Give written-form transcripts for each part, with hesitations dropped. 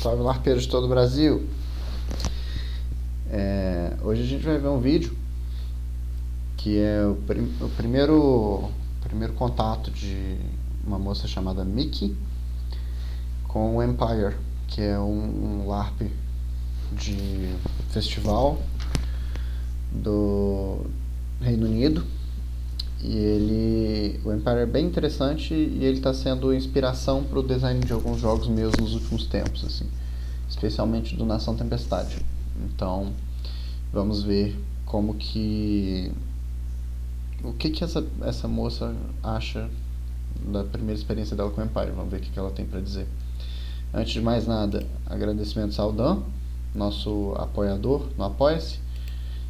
Salve larpeiros de todo o Brasil! Hoje a gente vai ver um vídeo que é o primeiro contato de uma moça chamada Mikki com o Empire, que é um LARP de festival do Reino Unido. E o Empire é bem interessante e ele está sendo inspiração para o design de alguns jogos meus nos últimos tempos, assim, especialmente do Nação Tempestade. Então vamos ver o que essa moça acha da primeira experiência dela com o Empire. Vamos ver o que ela tem para dizer. Antes de mais nada, agradecimentos ao Dan, nosso apoiador no Apoie-se.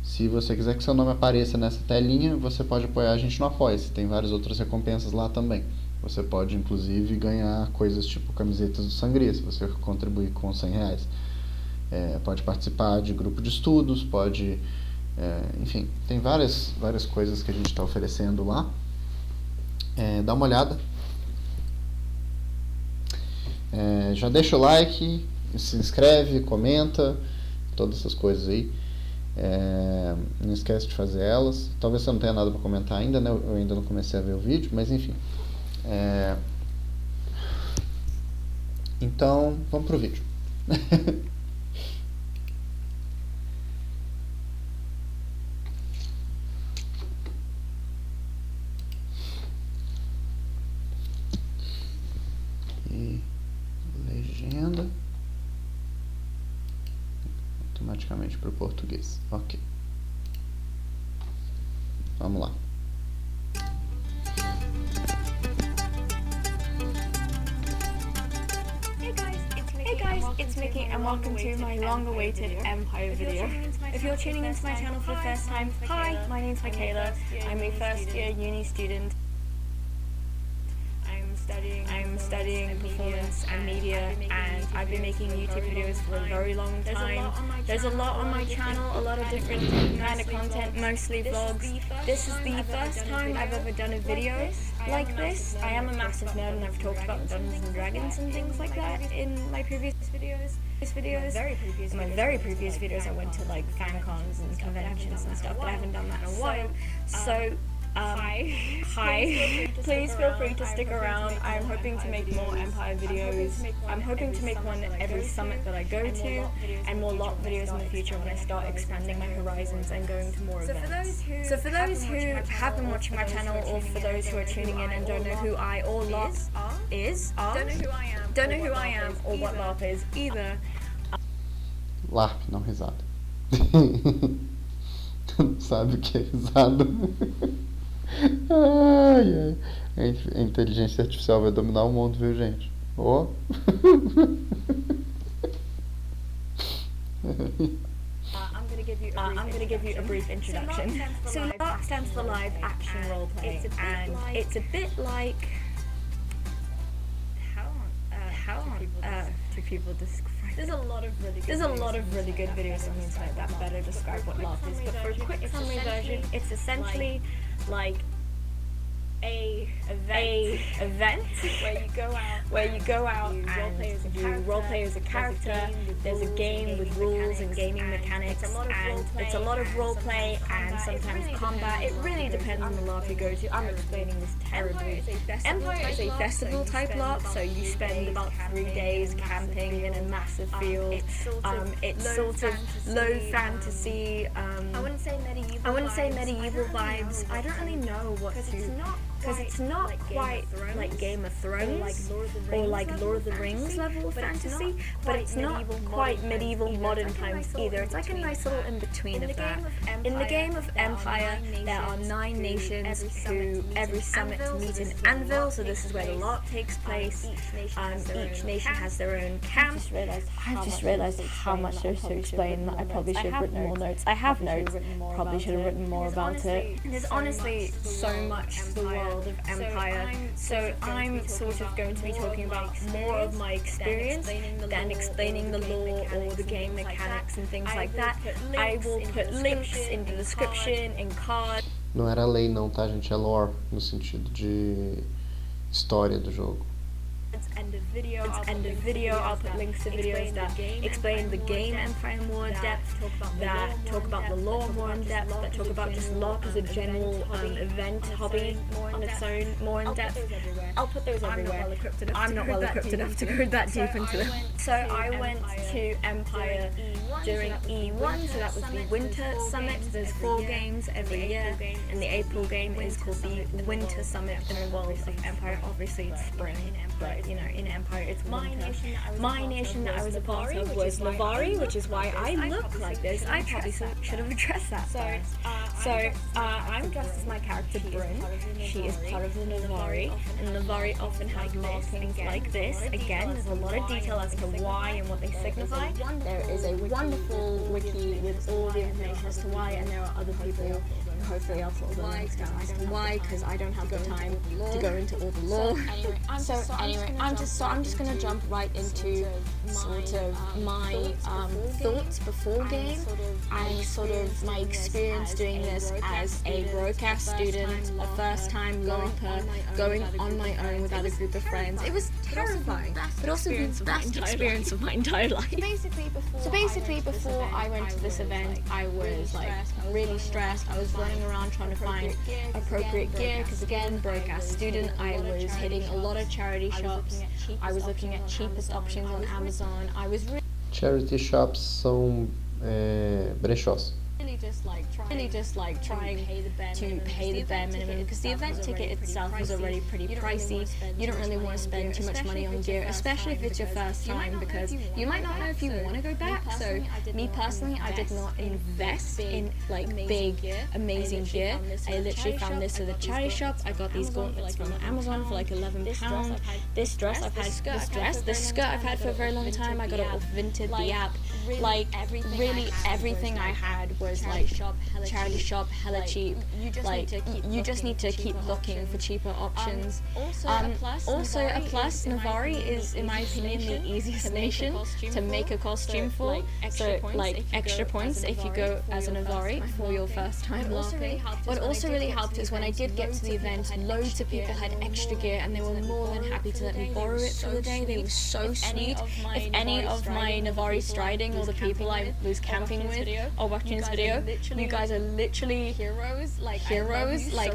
Se você quiser que seu nome apareça nessa telinha, você pode apoiar a gente no Apoie-se. Tem várias outras recompensas lá também. Você pode, inclusive, ganhar coisas tipo camisetas do Sangria, se você contribuir com R$100. Pode participar de grupo de estudos, pode... enfim, tem várias coisas que a gente está oferecendo lá. Dá uma olhada. Já deixa o like, se inscreve, comenta, todas essas coisas aí. Não esquece de fazer elas. Talvez você não tenha nada para comentar ainda, né? Eu ainda não comecei a ver o vídeo, mas enfim. Então, vamos pro vídeo. E legenda automaticamente para o português. Ok. Vamos lá. Hey guys, it's Mikki and welcome to my long-awaited Empire video. If you're tuning into my channel for the first time, hi, my name's Michaela. I'm a first-year uni student. I'm studying performance and media, and I've been making YouTube videos for a very long time. There's a lot on my channel, a lot of different kind of content, mostly vlogs. This is the first time I've ever done a video like this. I am a massive nerd and I've talked about Dungeons and Dragons and things like that in my previous videos. In my very previous videos I went to like fan cons and conventions and stuff, but I haven't done that in a while. So hi. Please feel free to stick around. I'm hoping to make more Empire videos. I'm hoping to make one every summit that I go to, and more LARP videos in the future when I start expanding my horizons and going to more events. So for those who have been watching my channel, or for those who are tuning in and don't know who I or LARP is, don't know who I am or what LARP is either. LARP, não risada. Não sabe o que é risada. Ai, ai. A inteligência artificial vai dominar o mundo, viu, gente? Oh. I'm going to give you a brief introduction. So LARP stands for live action roleplay, and it's a bit like... How do people describe it? There's a lot of really good videos on the internet that better describe what LARP is, but for a quick summary version, it's essentially like a event where you go out and you roleplay as a character. There's a game with rules and gaming mechanics, and it's a lot of roleplay and sometimes combat. It really depends on the LARP you go to. I'm explaining this terribly. Empire is a festival type LARP, so you spend about 3 days camping in a massive field. It's sort of low fantasy. I wouldn't say medieval vibes. I don't really know what to... Because it's not quite like Game of Thrones or like Lord of the Rings level of fantasy, but it's not quite medieval modern times either. It's like a nice little in-between of that. In the game of Empire, there are 9 nations who every summit meet in Anvil, so this is where the LARP takes place. Each nation has their own camp. I've just realised how much there is to explain that I probably should have written more notes. I have notes, probably should have written more about it. There's honestly so much to the world of Empire, so I'm sort of going to be talking about more of my experience than explaining the lore or the game mechanics and things like that. I will put links in the description, in cards. Não era lei não, tá, gente? É lore, no sentido de história do jogo. End of video, I'll put links to videos that explain the game Empire more in depth, that talk about the lore more in depth, that talk about just Larp as a general event hobby on its own more in depth. I'll put those everywhere. I'm not well equipped enough to go that deep into them. So I went to Empire during E1, so that was the Winter Summit. There's 4 games every year, and the April game is called the Winter Summit in the world of Empire. Obviously it's spring, but you know, in Empire it's winter. My nation that I was a part of was Navari, which is why I look like this. I probably should have addressed that. So I'm dressed as my character Bryn. She is part of the Navari, and Navari often have markings like this. Again, there's a lot of detail as to why and what they signify. There is a wonderful wiki with all the information as to why, and there are other people. Hopefully I'll put all the links down as to why, because I don't have the time to go into all the lore. I'm just gonna jump right into sort of my thoughts before game and sort of my experience doing this as a broadcast student, the first time going on my own without a group of friends. It was terrifying, but also the best experience of my entire life. So basically, before I went to this event, I was like really stressed. I was running around trying to find appropriate gear because, again, broadcast student, I was hitting a lot of charity shops. I was looking at cheapest options on Amazon. I was Charity shops são brechós. really just like trying to pay the bare minimum, because the event ticket itself was already pretty pricey. You don't really want to spend too much money on gear, especially if it's your first time, because you might not know if you want to go back. So me personally, I did not invest in like big amazing gear. I literally found this at a charity shop. I got these gauntlets from Amazon for like £11. This dress I've had, this skirt I've had for a very long time. I got it off Vinted, the app. Like really everything I had was like charity shop, hella cheap. Like you just need to keep looking for cheaper options. Also a plus, Navari is, in my opinion, the easiest nation to make a costume for. So like extra points if you go as a Navari for your first time LARPing. What also really helped is when I did get to the event, loads of people had extra gear and they were more than happy to let me borrow it for the day. They were so sweet. If any of my Navari striding or the people I was camping with are watching this video, you guys are literally heroes. Like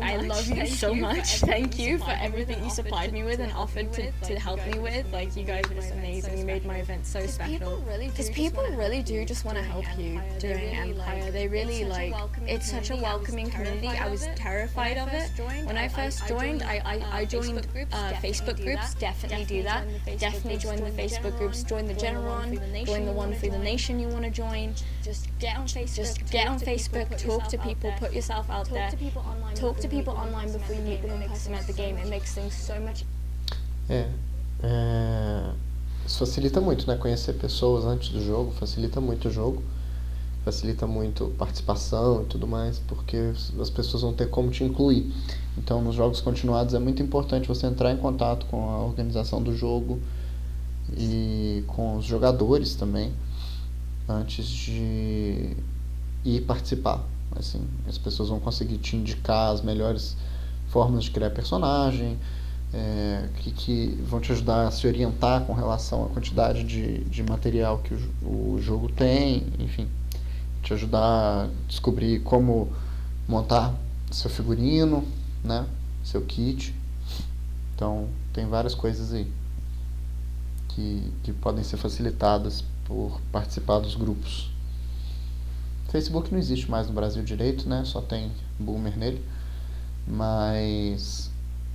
I love you so much. Thank you for everything you supplied me with and offered to help me with. Like, you guys are just amazing. You made my event so special. Because people really do just want to help you during Empire. They really like, it's such a welcoming community. I was terrified of it when I first joined. I joined Facebook groups. Definitely do that. Definitely join the Facebook groups. Join the general one. Join the one for the nation you want to join. Just get on Facebook, talk to people, put yourself out there, talk to people online before you meet them in person at the game. It makes things so much. Isso facilita muito, né? Conhecer pessoas antes do jogo facilita muito o jogo, facilita muito participação e tudo mais, porque as pessoas vão ter como te incluir. Então, nos jogos continuados é muito importante você entrar em contato com a organização do jogo e com os jogadores também, antes de ir participar. Assim, as pessoas vão conseguir te indicar as melhores formas de criar personagem, que vão te ajudar a se orientar com relação à quantidade de material que o jogo tem, enfim, te ajudar a descobrir como montar seu figurino, né, seu kit. Então, tem várias coisas aí que podem ser facilitadas por participar dos grupos. Facebook não existe mais no Brasil direito, né? Só tem boomer nele, mas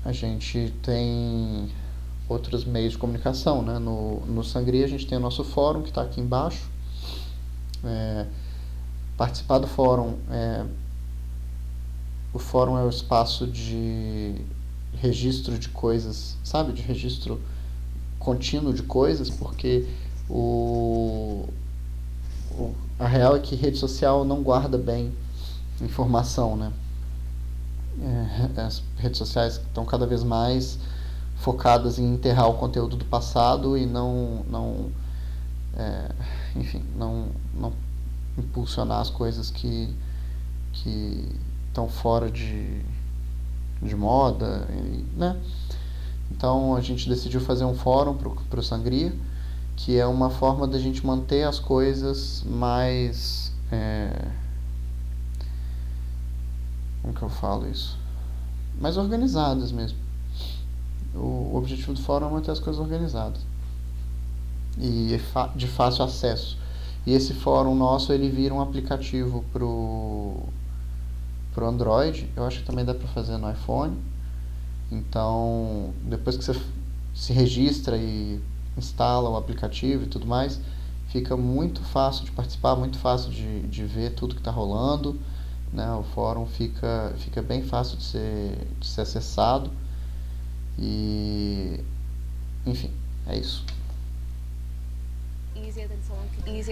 a gente tem outros meios de comunicação, né? No Sangria a gente tem o nosso fórum, que está aqui embaixo. Participar do fórum, o fórum é o espaço de registro de coisas, sabe? De registro contínuo de coisas, porque a real é que rede social não guarda bem informação, né? As redes sociais estão cada vez mais focadas em enterrar o conteúdo do passado e não impulsionar as coisas que estão fora de moda, né? Então a gente decidiu fazer um fórum para o Sangria, que é uma forma da gente manter as coisas mais... como que eu falo isso? Mais organizadas mesmo. O objetivo do fórum é manter as coisas organizadas e de fácil acesso. E esse fórum nosso, ele vira um aplicativo pro Android. Eu acho que também dá para fazer no iPhone. Então, depois que você se registra e instala o aplicativo e tudo mais, fica muito fácil de participar, muito fácil de ver tudo que está rolando, né? O fórum fica bem fácil de ser acessado. E, enfim, é isso. Easier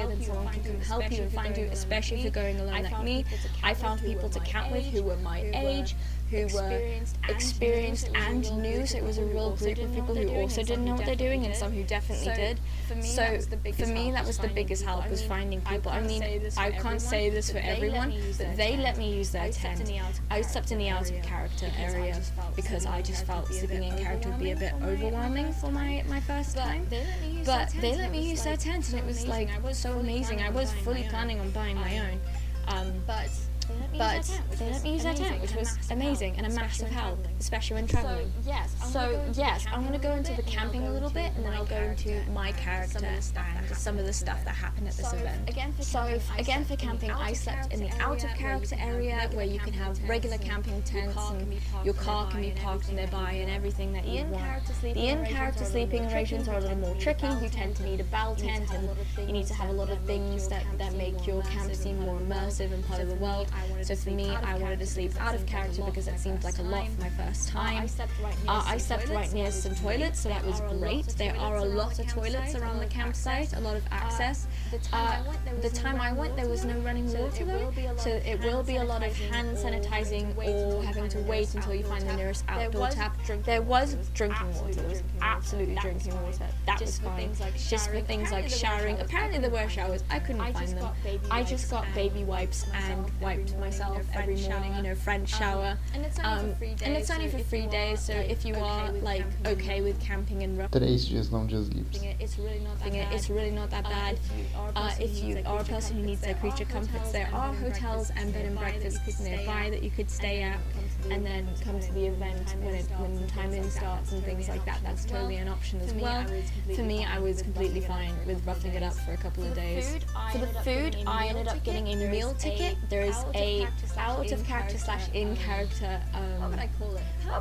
than someone can help you and find you, especially if you're going alone like me. I found people to camp with who were my age, who were experienced and new, so it was a real group of people who also didn't know what they're doing and some who definitely did. So for me that was the biggest help, was finding people. I mean, I can't say this for everyone, but they let me use their tent. I slept in the out of character area because I just felt sleeping in character would be a bit overwhelming for my first time. But they let me use their tent and it was like so amazing. I was fully planning on buying my own, but they let me use their tent, which was amazing and a massive help, especially when traveling. So yes, I'm going to go into the camping a little bit, and then I'll go into my character and some of the stuff that happened at this event. So again, for camping, I slept in the out of character area where you can have regular camping tents and your car can be parked nearby and everything that you want. The in-character sleeping arrangements are a little more tricky. You tend to need a bell tent and you need to have a lot of things that make your camp seem more immersive and part of the world. So for me, I wanted to sleep out of character because it seemed like a lot for my first time. I slept right near some toilets, so that was great. There are a lot of toilets around the campsite, a lot of access. The time I went, there was no running water though, so it will be a lot of hand sanitizing or having to wait until you find the nearest outdoor tap. There was drinking water, there was absolutely drinking water. That was fine. Just for things like showering. Apparently there were showers, I couldn't find them. I just got baby wipes and wiped myself every morning, French shower. And it's only for 3 days, so if you are like okay with camping and 3 dias, não dias livres. It's really not that bad. If you are a person who needs their creature comforts, there are hotels and bed and breakfasts nearby that you could stay at and then come to the event when time in starts and things like that. That's totally an option as well. For me, I was completely fine with roughing it up for a couple of days. For the food, I ended up getting a meal ticket. There is a out of character / in character what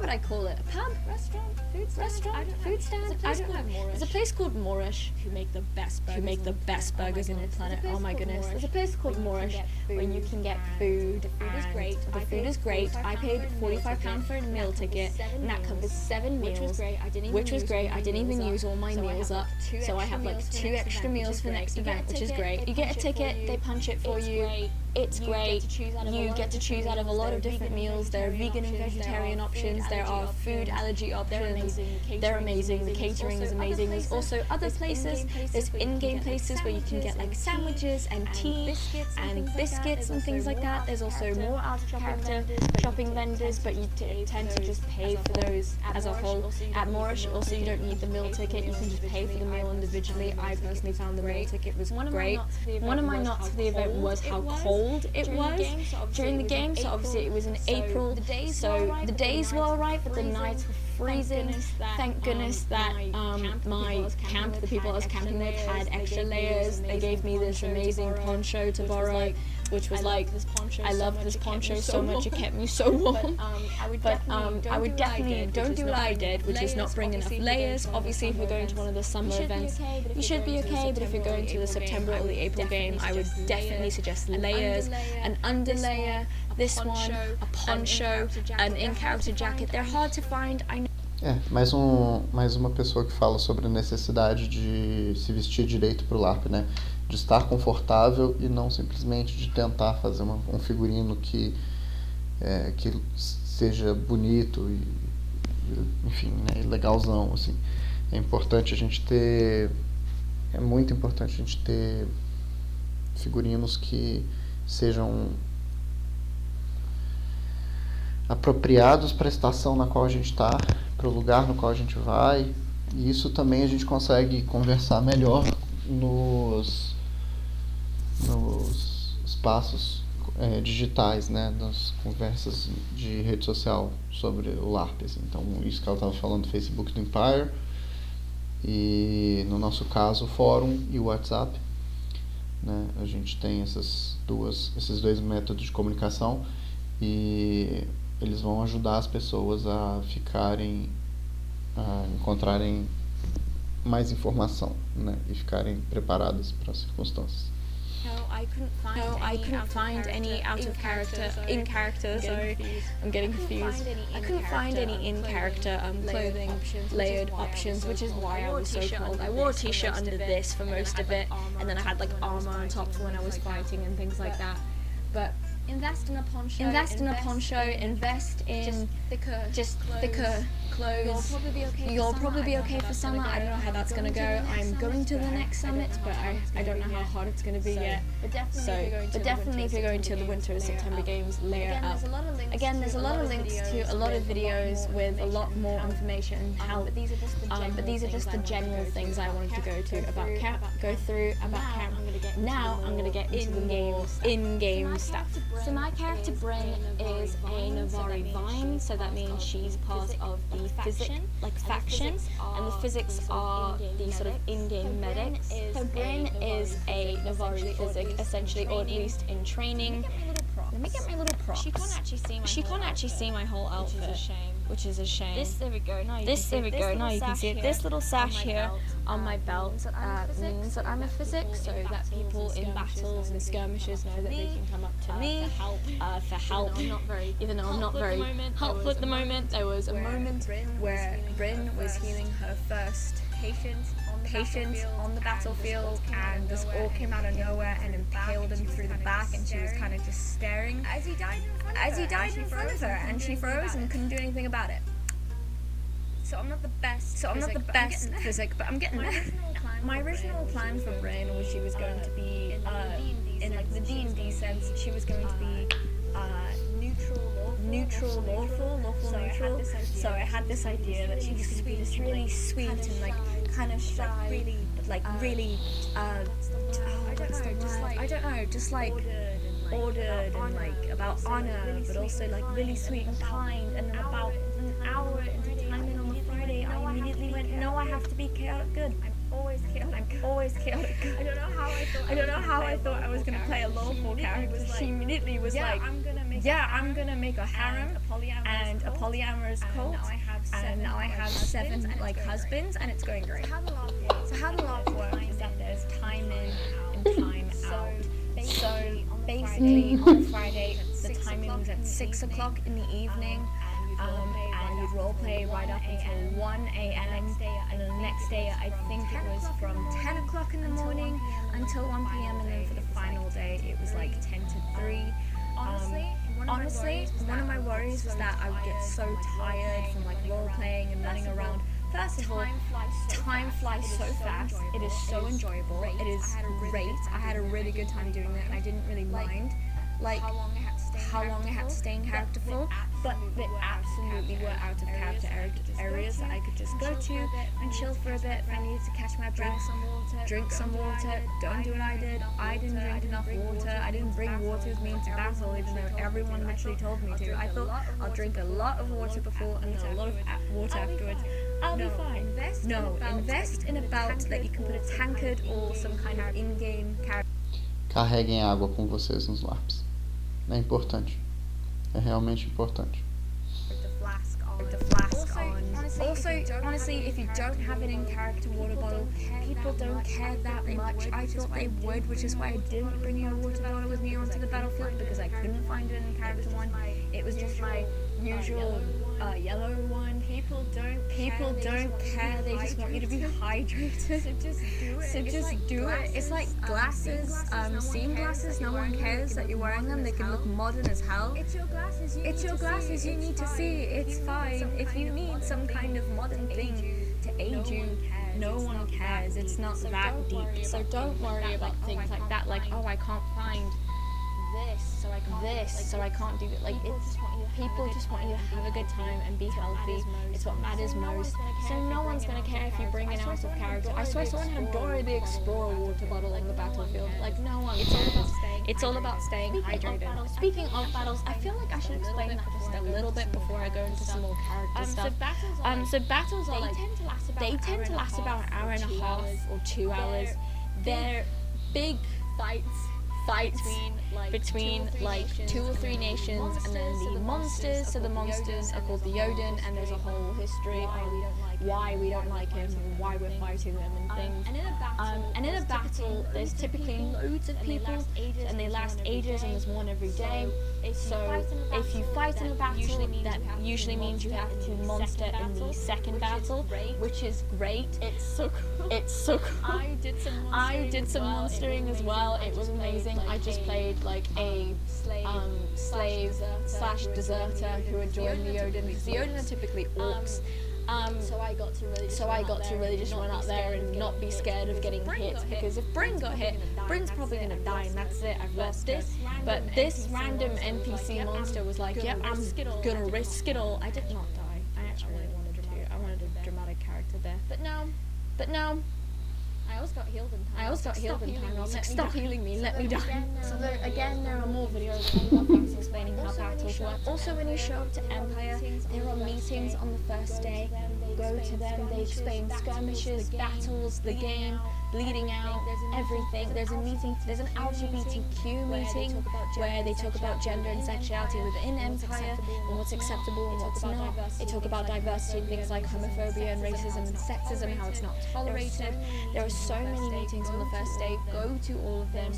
would I call it? A pub? Restaurant? Food stand? I don't know. There's a place called Moorish who make the best burgers on the planet. Oh my goodness. There's a place called Moorish where you can get food. The food is great. I paid £45 for a meal ticket and that covers 7 meals, which was great. I didn't even use all my meals up, so I have like 2 extra meals for the next event, which is great. You get a ticket, they punch it for you. It's great. You get to choose out of a lot of different meals. There are vegan and vegetarian options. There are food allergy options. They're amazing. The catering is amazing. There's also other places. There's in-game places where you can get like sandwiches and tea and biscuits and things like that. There's also more out-of-character shopping vendors, but you tend to just pay for those as a whole. At Moorish, also you don't need the meal ticket. You can just pay for the meal individually. I personally found the meal ticket was great. One of my knots for the event was how cold it was during the game, so obviously it was in April, so the days were alright, but the nights were freezing. Thank goodness that my camp, the people I was camping with, had extra layers. They gave me this amazing poncho to borrow, which was like, I loved this poncho so much, it kept me so warm. But I would definitely, don't do what I did, which is not bring enough layers. Obviously if you're going to one of the summer events, you should be okay, but if you're going to the September or the April game, I would definitely suggest layers, an underlayer, this one, a poncho, an in-character jacket. They're hard to find, I know. Mais uma pessoa que fala sobre a necessidade de se vestir direito pro LARP, né? De estar confortável e não simplesmente de tentar fazer um figurino que seja bonito e enfim, né, legalzão, assim. É muito importante a gente ter figurinos que sejam apropriados para a estação na qual a gente está, para o lugar no qual a gente vai. E isso também a gente consegue conversar melhor nos espaços digitais, né, nas conversas de rede social sobre o Larp. Assim. Então, isso que ela estava falando do Facebook do Empire, e no nosso caso o fórum e o WhatsApp, né? A gente tem esses dois métodos de comunicação, e eles vão ajudar as pessoas a encontrarem mais informação, né? E ficarem preparadas para as circunstâncias. No, I couldn't find any out of character, in character, sorry, I'm getting confused. I couldn't find any in character clothing, layered options, which is why I was so cold. I wore a t-shirt under this for most of it, and then I had like armor on top for when I was fighting and things like that. But invest in a poncho, invest in just thicker clothes. You'll probably be okay for summer. I don't know how that's going to go. I'm going to the next summit, but I don't know how hot it's going to be yet. But definitely if you're going to the Winter September Games, layer up. Again, there's a lot of links to a lot of videos with a lot more information. But these are just the general things I wanted to go through about camp. Now I'm going to get into the more in-game stuff. So my character Bryn is a Navari Vine, so that means she's part of the faction, and the physics are the sort of in-game medics. So Bryn is a Navari physic, essentially, or at least in training. Let me get my little props. She can't actually see my whole outfit, which is a shame. There we go. Now you can see it. This little sash here on my belt means that I'm a physic, so that people in battles and skirmishes know that they can come up to me for help. Even though I'm not very helpful at the moment, there was a moment where Bryn was healing her first patient on the battlefield, and this orc came out of nowhere and impaled him through the back, and she was kind of just staring as he died in front of her, and she froze and couldn't do anything about it. So I'm not the best physic, but I'm getting there. My original plan for Bryn was she was going to be in like the D&D sense, she was going to be neutral, lawful neutral. So I had this idea that she was going to be this really sweet and like kind of shy, really just like ordered and like about honor, but also like really sweet and kind. And then about an hour into timing on the Friday, I immediately went, no, I have to be chaotic good. I'm always chaotic good. I don't know how I thought I was going to play a lawful character. She immediately was like, I'm gonna make a harem and a polyamorous cult, and now I have 7 like husbands, and it's going great. So how the Larp works is that there's time in and time out. So basically on Friday the timing was at 6 o'clock in the evening, and you'd roleplay right up until 1 a.m. and then the next day I think it was from 10 o'clock in the morning until 1 p.m. and then for the final day it was like 10 to 3. Honestly, one of my worries was that I would get so tired from like role playing and running around. First of all, time flies so fast. It is so enjoyable. It is great. I had a really good time doing that, and I didn't really mind like how long I had to stay in character for, but there absolutely were out of character areas that I could just go to and chill for a bit. If I needed to catch my breath, drink some water. Don't do what I did. I didn't drink enough water. I didn't bring water with me into battle, even though everyone literally told me to. I thought I'll drink a lot of water before and then a lot of water afterwards. I'll be fine. Invest in a belt that you can put a tankard or some kind of in-game character. Carreguem água com vocês nos Larps. É importante. É realmente importante. The flask on. Also, honestly, if you don't have an in-character water bottle, people don't care that much. I thought they would, which is why I didn't bring a water bottle with me onto the battlefield, because I couldn't find an in-character one. It was just my usual yellow one. People don't care. They just want you to be hydrated. So just do it. It's like glasses, seam glasses. No one cares that you're wearing them. They can look modern as hell. It's your glasses. You need to see. It's fine. If you need some kind of modern thing to aid you, no one cares. It's not that deep. So don't worry about things like that. Like, oh, I can't find this, so I can't do it. Like, it's people just want you to have a good time and be healthy. It's what matters most. So no one's gonna care if you bring an out of character. I swear someone had Dora the Explorer water bottle on the battlefield. Like, no one. It's all about staying hydrated. Speaking of battles, I feel like I should explain that just a little bit before I go into some more character stuff. So battles are like, they tend to last about an hour and a half or 2 hours. They're big fights between like 2 or 3 nations, and then the monsters. So the monsters are called the Jotun, and there's a whole history on why we don't like him and why we're fighting them and things. And in a battle, there's typically loads of people, and they last ages, and there's one every day. So if you fight in a battle, that usually means you have to monster in the second battle, which is great. It's so cool. I did some monstering as well. It was amazing. I just played like a slave / deserter who had joined the Jotun, because the Jotun are typically orcs. So I got to really just run out there and not be scared of getting hit, because if Bryn got hit, Bryn's probably gonna die, and that's it, I've lost this. But this random NPC monster was like, yep, I'm gonna risk it all. I did not die. I actually really wanted to. I wanted a dramatic character there. But no. I always got healed in time. I was like, stop healing me, let me die. So there are more videos on things explaining how battles work. Also, when you show up to Empire, there are meetings on the first day. Go to them, they explain skirmishes, battles, the game, bleeding out, everything. There's an LGBTQ meeting where they talk about gender and sexuality within Empire and what's acceptable and what's not. They talk about diversity and things like homophobia and racism and sexism, how it's not tolerated. There are so many meetings on the first day. Go to all of them.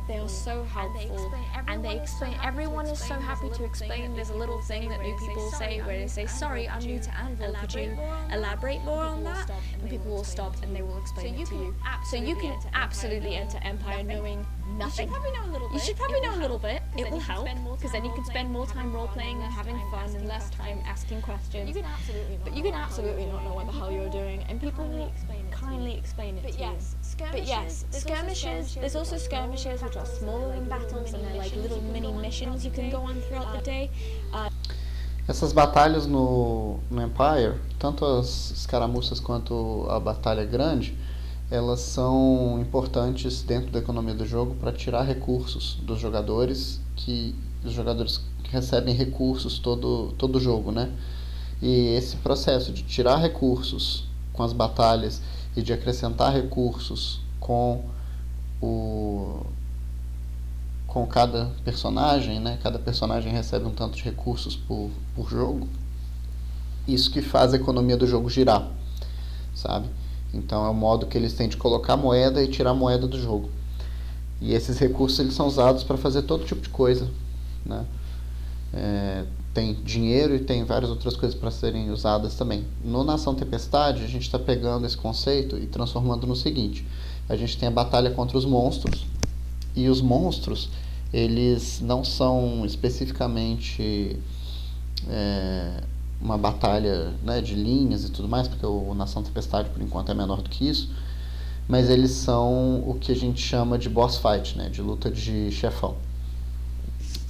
They are so helpful, and they explain. Everyone is so happy to explain. There's a little thing that new people say where they say, "Sorry, I'm new to Anvil. Could you elaborate more on that?" And people will stop and they will explain it to you. So you can absolutely enter Empire knowing nothing. You should probably know a little bit. It will help, because then you can spend more time role playing and having fun and less time asking questions. But you can absolutely not know what the hell you're doing, and people will kindly explain it to you. But yes, skirmishes. There's also skirmishes which are smaller than battles, and they're like little mini missions you can go on throughout the day. Essas batalhas no Empire, tanto as escaramuças quanto a batalha grande, elas são importantes dentro da economia do jogo para tirar recursos dos jogadores, que os jogadores recebem recursos todo o jogo, né? E esse processo de tirar recursos com as batalhas e de acrescentar recursos com cada personagem, né? Cada personagem recebe um tanto de recursos por jogo. Isso que faz a economia do jogo girar, sabe? Então é o modo que eles têm de colocar moeda e tirar moeda do jogo. E esses recursos eles são usados para fazer todo tipo de coisa, né? Tem dinheiro e tem várias outras coisas para serem usadas também. No Nação Tempestade, a gente está pegando esse conceito e transformando no seguinte: a gente tem a batalha contra os monstros, e os monstros, eles não são especificamente uma batalha, né, de linhas e tudo mais, porque o Nação Tempestade por enquanto é menor do que isso, mas eles são o que a gente chama de boss fight, né, de luta de chefão.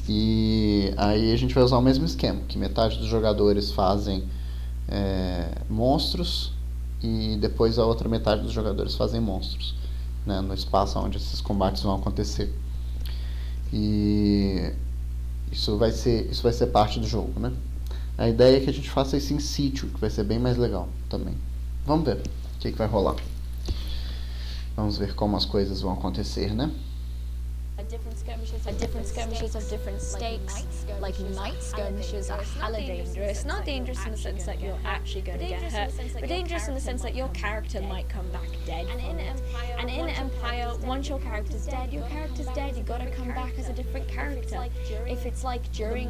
E aí a gente vai usar o mesmo esquema, que metade dos jogadores fazem monstros, e depois a outra metade dos jogadores fazem monstros, né, no espaço onde esses combates vão acontecer. E isso vai ser parte do jogo, né? A ideia é que a gente faça isso em sítio, que vai ser bem mais legal também. Vamos ver o que vai rolar. Vamos ver como as coisas vão acontecer, né? Different skirmishes of different stakes, like night skirmishes are hella dangerous. Not dangerous in the sense that you're actually going to get hurt, but dangerous in the sense that your character might come back dead. And in Empire, once your character's dead, you gotta come back as a different character. If it's like during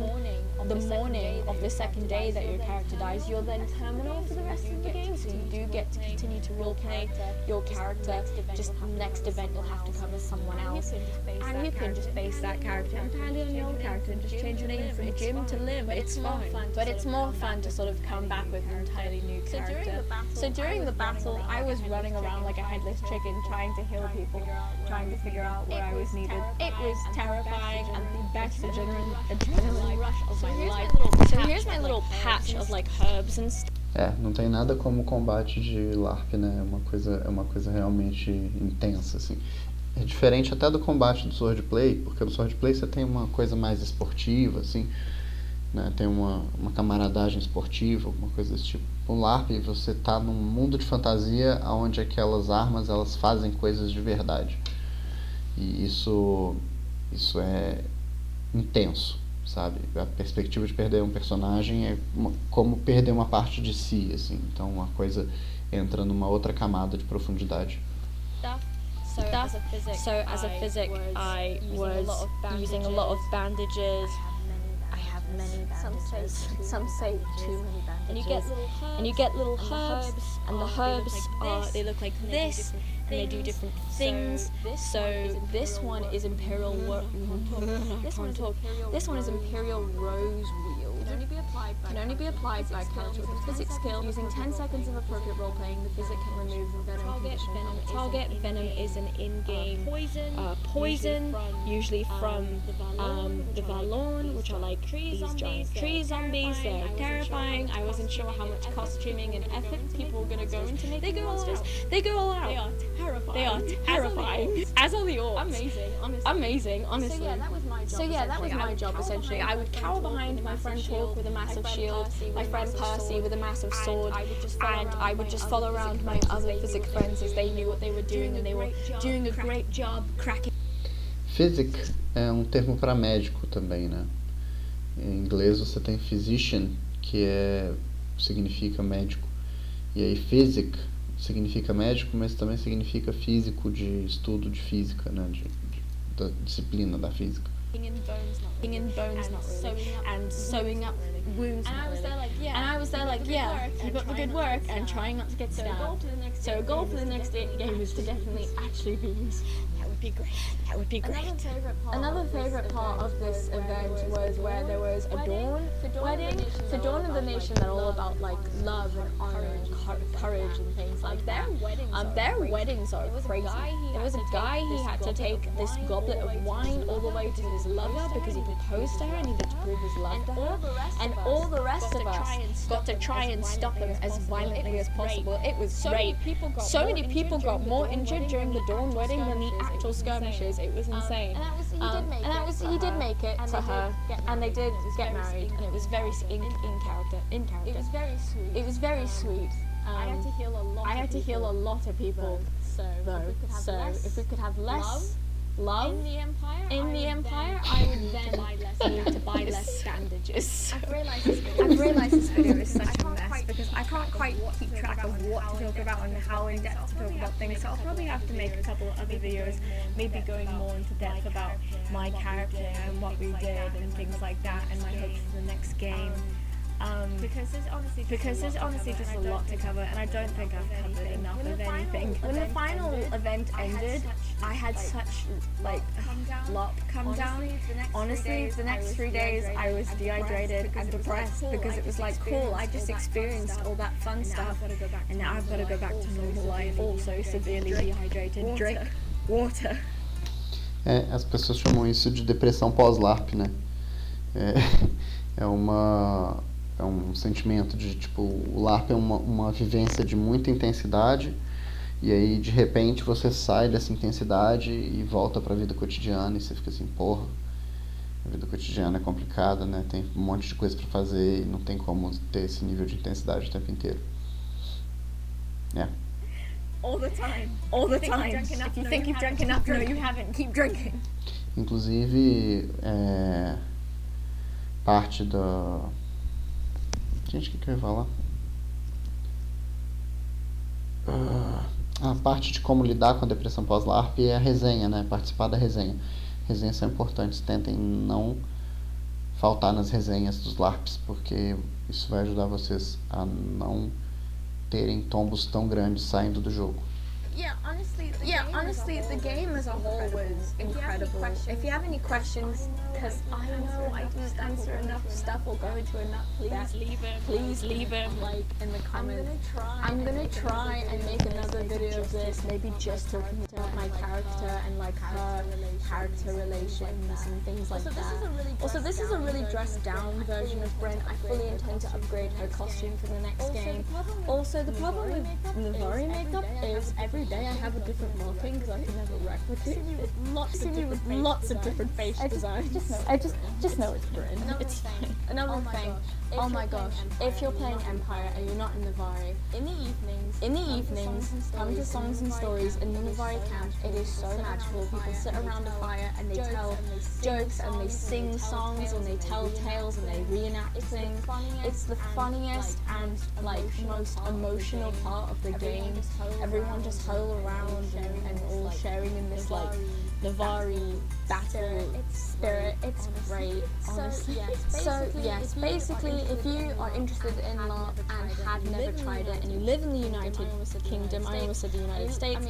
the morning of the second day that your character dies, you're then terminal for the rest of the game, so you do get to continue to roleplay your character. Just next event you'll have to come as someone else. And can just base that character entirely on your character and just change your name from Jim to Lim. It's fine. But it's more fun to sort of come back with an entirely new character. So during the battle, I was running around like a headless chicken trying to heal people, trying to figure out where I was needed. It was terrifying and the best adrenaline rush of my life. So here's my little patch of like herbs and stuff. Não tem nada como o combate de Larp, né? É uma coisa realmente intensa, assim. É diferente até do combate do Swordplay, porque no Swordplay você tem uma coisa mais esportiva, assim, né? Tem uma camaradagem esportiva, alguma coisa desse tipo. No Larp você tá num mundo de fantasia onde aquelas armas elas fazem coisas de verdade. E isso é intenso, sabe? A perspectiva de perder um personagem é como perder uma parte de si, assim. Então a coisa entra numa outra camada de profundidade. So as a physic, I was using a lot of bandages. I have many bandages. Some say too many bandages. And you get little herbs, and the herbs they look like this, and they do different things. So this one is Imperial This one is Imperial Rose Wheel. Can only be applied by a character with a physics skill. Using 10 seconds of appropriate role playing, the physic can remove the venom condition from its target. Venom is an in-game poison, usually from the Valorn, which are like these giant tree zombies. They're terrifying. I wasn't sure how much costuming and effort people were going to go into making the monsters. They go all out. They are terrifying. As are the orcs. Amazing, honestly. So yeah, that was my job essentially. I would cower behind my friend Talk with a massive shield, my friend Percy with a massive sword, and I would just follow around my other physic friends as they knew what they were doing and they were doing a great job cracking. Physic é um termo para médico também, né? Em inglês você tem physician, que significa médico, e aí physic significa médico, mas também significa físico de estudo de física, né? Da disciplina da física. In bones, not really, and sewing up wounds. And I was there like, yeah, keep up the good work and trying not to get stabbed. So a goal for the next game is to definitely actually be used. That would be great. Another favorite part of this event was where there was a Dawn wedding. For Dawn of the Nation, they're all about like love and honor and courage and things like that. Their weddings are crazy. There was a guy, he had to take this goblet of wine all the way to his lover because he proposed to her and needed to prove his love to her. And all the rest of us got to try and stop him as violently as possible. It was great. So many people got more injured during the Dawn wedding than the actual skirmishes. It was insane. He did make it to her, and they did get married, and it was very in character. It was very sweet. I had to heal a lot of people, though. So if we could have less love in the Empire, I would then need to buy less bandages. I've realised this video is such a mess because I can't quite keep track of what to talk about and how in depth to talk about things, so I'll probably have to make a couple of other videos, maybe going more into depth about my character and what we did and things like that, and my hopes for the next game. Because there's honestly just a lot to cover, and I don't think I've covered enough of anything. When the final event ended, I had such like Larp come down. Honestly, the next 3 days I was dehydrated and depressed because it was like, cool, I just experienced all that fun stuff, and now I've got to go back to normal life. Also severely dehydrated. Drink water. As pessoas chamam isso de depressão pós-Larp, né? É um sentimento de, tipo, o LARP é uma vivência de muita intensidade, e aí, de repente, você sai dessa intensidade e volta para a vida cotidiana, e você fica assim, porra, a vida cotidiana é complicada, né? Tem um monte de coisa para fazer e não tem como ter esse nível de intensidade o tempo inteiro. All the time. If you think you've drunk enough, no, you haven't. Keep drinking. Inclusive, parte da... Gente, o que eu ia falar? A parte de como lidar com a depressão pós-LARP é a resenha, né? Participar da resenha. Resenhas são importantes. Tentem não faltar nas resenhas dos LARPs, porque isso vai ajudar vocês a não terem tombos tão grandes saindo do jogo. honestly, the game as a whole was incredible. If you have any questions, because I know I didn't answer enough stuff or go into enough, please leave them like in the comments. I'm gonna try and make another video of this, maybe just talking about my character and like her character relations and things like that. Also, this is a really dressed down version of Brent. I fully intend to upgrade her costume for the next game. Also, the problem with Navari makeup is every day I have a different marking because I can never replicate it. Lots of different face designs. I just know it's Brent. It's fine. Another thing. Oh my gosh, if you're playing Empire and you're not in Navari, in the evenings, come to Songs and Stories in the Navari camp. It is so magical. People sit around a fire and they tell jokes and they sing songs and they tell tales and they reenact things. It's the funniest and like most emotional part of the game. Everyone just huddle around and all sharing in this like Navari battle spirit. It's great, honestly. So yes, basically, if you are interested in Larp and have never tried it, and you live in the United Kingdom, I almost said the United States.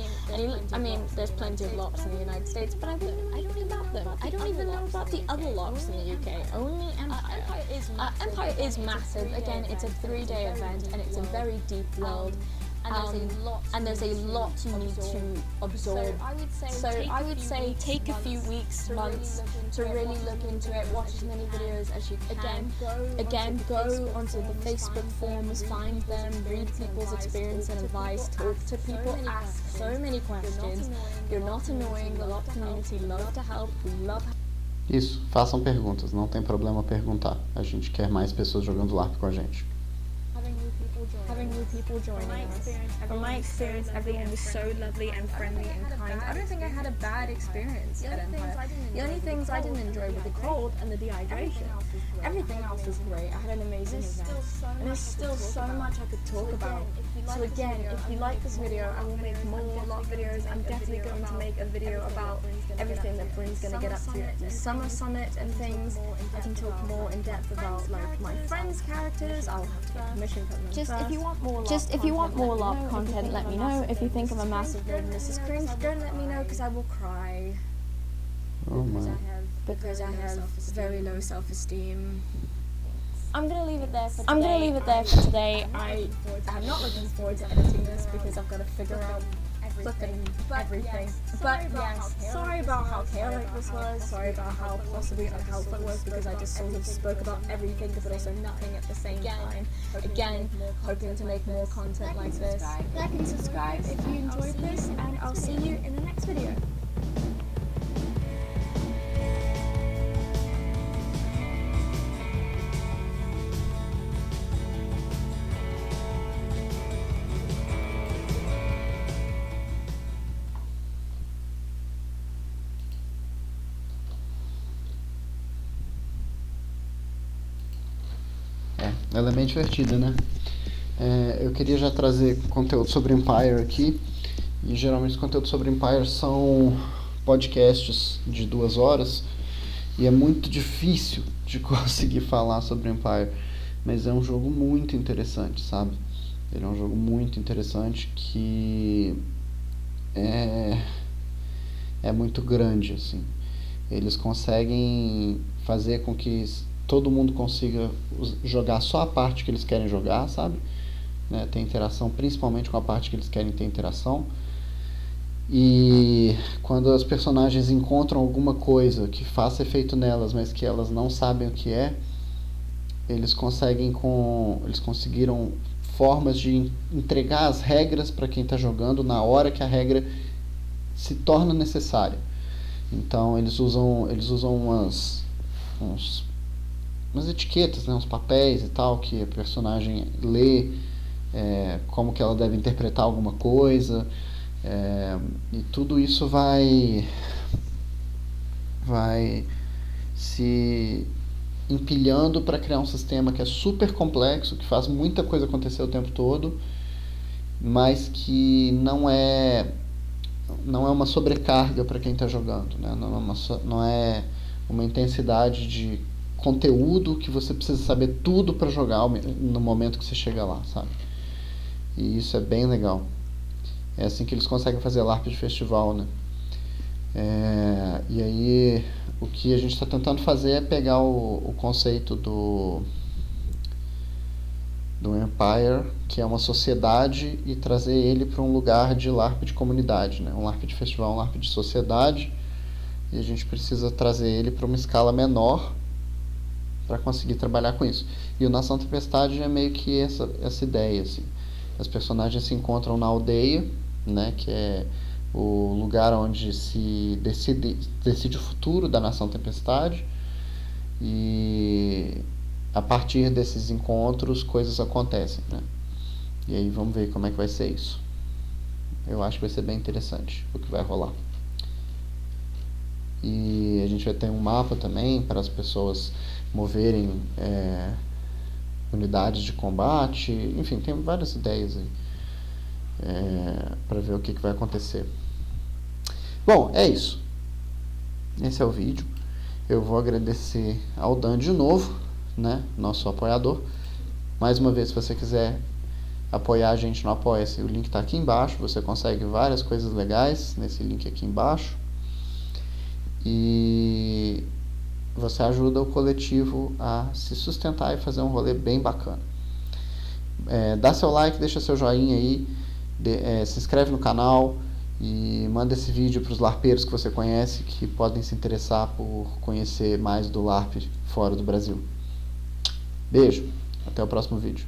I mean, there's plenty of Larps in the United States, but I don't know about them. I don't even know about the other Larps in the UK. Only Empire. Empire is massive. Again, it's a 3-day event, and it's a very deep world. And there's a lot you need to absorb. So I would say take a few weeks, months to really look into it, watch as many videos as you can. Again, go onto the Facebook forums, find them, read people's experience and advice, talk to people, ask so many questions. You're not annoying, the LARP community love to help, we love. Isso, façam perguntas, não tem problema perguntar. A gente quer mais pessoas jogando LARP com a gente. Having new people joining us. From my experience, everyone was so lovely and friendly and kind. I don't think I had a bad experience at Empire. The only things I didn't enjoy were the cold and the dehydration. Everything else was great. I had an amazing event. And there's still so much I could talk about. So again, if you like this video, I will make more LARP videos. I'm definitely going to make a video about everything that Bryn's going to get up to at the Summer Summit and things. I can talk more in depth about like my friends' characters. I'll have to get permission from them first. If you want more LARP content, let me know. If you think I'm a massive nerd and this is cringe, don't let me know because I will cry. Oh my. Because I have very low self-esteem. I'm gonna leave it there for today. I am not looking forward to editing this because I've got to figure out everything. But yes, sorry about how chaotic this was. Sorry about how possibly unhelpful it was because I just sort of spoke about everything but also nothing at the same time. Again, hoping to make more content like this. Like and subscribe if you enjoyed this, and I'll see you in the next video. Ela é bem divertida, né? Eu queria já trazer conteúdo sobre Empire aqui. E geralmente os conteúdos sobre Empire são podcasts de 2 horas. E é muito difícil de conseguir falar sobre Empire. Mas é um jogo muito interessante, sabe? Ele é um jogo muito interessante que é muito grande, assim. Eles conseguem fazer com que todo mundo consiga jogar só a parte que eles querem jogar, sabe? Né? Ter interação principalmente com a parte que eles querem ter interação. E quando as personagens encontram alguma coisa que faça efeito nelas, mas que elas não sabem o que é, eles conseguiram formas de entregar as regras para quem está jogando na hora que a regra se torna necessária. Então eles usam umas etiquetas, né, uns papéis e tal, que a personagem lê, como que ela deve interpretar alguma coisa, e tudo isso vai se empilhando para criar um sistema que é super complexo, que faz muita coisa acontecer o tempo todo, mas que não é uma sobrecarga para quem está jogando, né? Não é uma intensidade de conteúdo que você precisa saber tudo para jogar no momento que você chega lá, sabe? E isso é bem legal. É assim que eles conseguem fazer Larp de festival, né? E aí, o que a gente está tentando fazer é pegar o conceito do Empire, que é uma sociedade, e trazer ele para um lugar de Larp de comunidade, né? Um Larp de festival, um Larp de sociedade, e a gente precisa trazer ele para uma escala menor para conseguir trabalhar com isso. E o Nação Tempestade é meio que essa ideia, assim. As personagens se encontram na aldeia, né, que é o lugar onde se decide o futuro da Nação Tempestade, e a partir desses encontros coisas acontecem, né? E aí vamos ver como é que vai ser isso. Eu acho que vai ser bem interessante o que vai rolar. E a gente vai ter um mapa também para as pessoas moverem unidades de combate. Enfim, tem várias ideias aí para ver o que vai acontecer. Bom, é isso. Esse é o vídeo. Eu vou agradecer ao Dan de novo, né, nosso apoiador. Mais uma vez, se você quiser apoiar a gente no Apoie-se, o link está aqui embaixo. Você consegue várias coisas legais nesse link aqui embaixo. E você ajuda o coletivo a se sustentar e fazer um rolê bem bacana. Dá seu like, deixa seu joinha aí, se inscreve no canal e manda esse vídeo para os larpeiros que você conhece, que podem se interessar por conhecer mais do Larp fora do Brasil. Beijo, até o próximo vídeo.